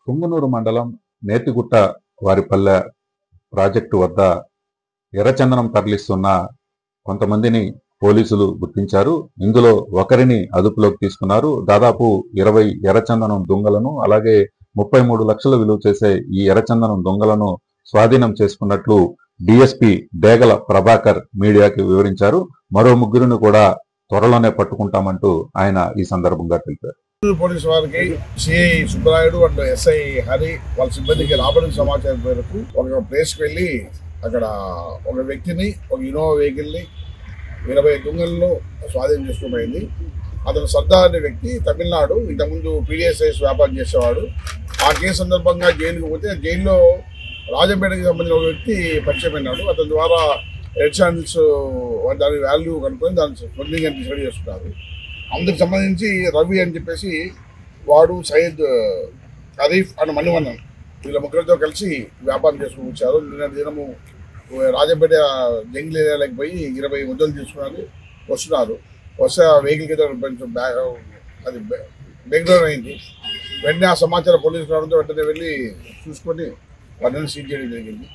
పుంగనూరు మండలం నేతిగుట్ట వారిపల్లె ప్రాజెక్టు వద్ద ఎర్రచందనం తరలిస్తున్న కొంతమందిని పోలీసులు గుర్తించారు. ఇందులో ఒకరిని అదుపులోకి తీసుకున్నారు. దాదాపు 20 ఎర్రచందనం దొంగలను అలాగే 33 లక్షల విలువ చేసే ఈ ఎర్రచందనం దొంగలను స్వాధీనం చేసుకున్నట్లు డిఎస్పీ డేగల ప్రభాకర్ మీడియాకి వివరించారు. మరో ముగ్గురిని కూడా త్వరలోనే పట్టుకుంటామంటూ ఆయన ఈ సందర్భంగా తెలిపారు. పోలీసు వారికి CI Subbarayudu and SI Hari వాళ్ళ సిబ్బందికి రాబడిన సమాచారం మేరకు ఒక ప్లేస్కి వెళ్ళి అక్కడ ఒక వ్యక్తిని, ఒక ఇన్నోవా వెహికల్ని 20 దొంగలను స్వాధీనం చేసుకోబోయింది. అతను సర్దార్ అనే వ్యక్తి తమిళనాడు, ఇంతకుముందు పీడిఎస్ఐస్ వ్యాపారం చేసేవాడు. ఆ కేసు సందర్భంగా జైలుకు పోతే జైల్లో రాజంపేటకి సంబంధించిన ఒక వ్యక్తి పరిచయం అయినాడు. అతని ద్వారా రెడ్ శాండిల్స్ దాని వాల్యూ కనుక్కొని దాని స్మగ్లింగ్ అని డిసైడ్ చేస్తున్నారు. అందుకు సంబంధించి రవి అని చెప్పేసి వాడు, సయ్యద్, హరీఫ్ అండ్ మణివన్నన్ వీళ్ళ ముగ్గురితో కలిసి వ్యాపారం చేసుకుని వచ్చారు. నిన్న దినము రాజంపేట జంగిల్ ఏరియాలోకి పోయి 20 ముద్దలు తీసుకున్నారు. వస్తే ఆ వెహికల్ కింద కొంచెం అది బ్రేక్ డౌన్ అయింది. వెంటనే ఆ సమాచారం పోలీసులు రావడంతో వెంటనే వెళ్ళి చూసుకొని వాటిని సీజ్ చేయడం జరిగింది.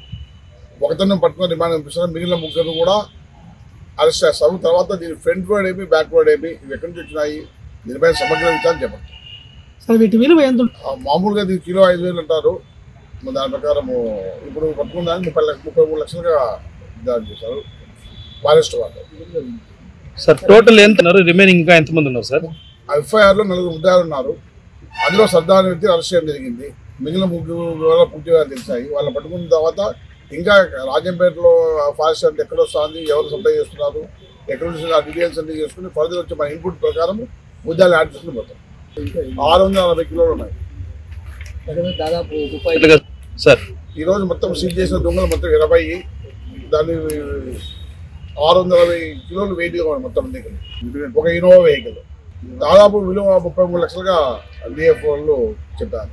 ఒకతను పట్టుకొని రిమాండ్ పంపిస్తున్నారు. మిగిలిన ముగ్గురు కూడా అరెస్ట్ చేస్తాము. తర్వాత దీని ఫ్రంట్ వర్డ్ ఏమి, బ్యాక్ వర్డ్ ఏమి, ఇవి ఎక్కడి నుంచి వచ్చినాయి, దీనిపైన సమగ్ర విచారణ చెప్పండి. మామూలుగా దీని కిలో 5,000 అంటారు. దాని ప్రకారము ఇప్పుడు పట్టుకున్నాను 33 లక్షలుగా దాడి చేశారు ఫారెస్ట్ వాళ్ళు. సార్ టోటల్ ఎంత రిమైనింగ్ ఇంకా ఎంతమంది ఉన్నారు సార్? ఎఫ్ఐఆర్లో 4 ముద్దాయిలు ఉన్నారు. అందులో సర్దార్ వ్యక్తి అరెస్ట్ చేయడం జరిగింది. మిగిలిన ముగ్గురు వివరాలు పూర్తిగా తెలిసాయి. వాళ్ళని పట్టుకున్న తర్వాత ఇంకా రాజంపేటలో ఫారెస్ట్ అంటే ఎక్కడ వస్తుంది, ఎవరు సప్లై చేస్తున్నారు, ఎక్కడ నుంచి ఆ డీటెయిల్స్ అన్ని చేసుకుని ఫర్దర్ వచ్చి మన ఇన్పుట్ ప్రకారం ముద్దాయిలు యాడ్ చేసుకుని పోతాం. 640 కిలోలు ఉన్నాయి దాదాపు సార్. ఈరోజు మొత్తం సీజ్ చేసిన దొంగలు మొత్తం 20, దాన్ని 620 కిలోలు వెయిట్గా ఉన్నాయి మొత్తం దగ్గర. ఒక ఇన్నోవా వెహికల్ దాదాపు విలువ 33 లక్షలుగా డిఎఫ్ వాళ్ళు చెప్పారు.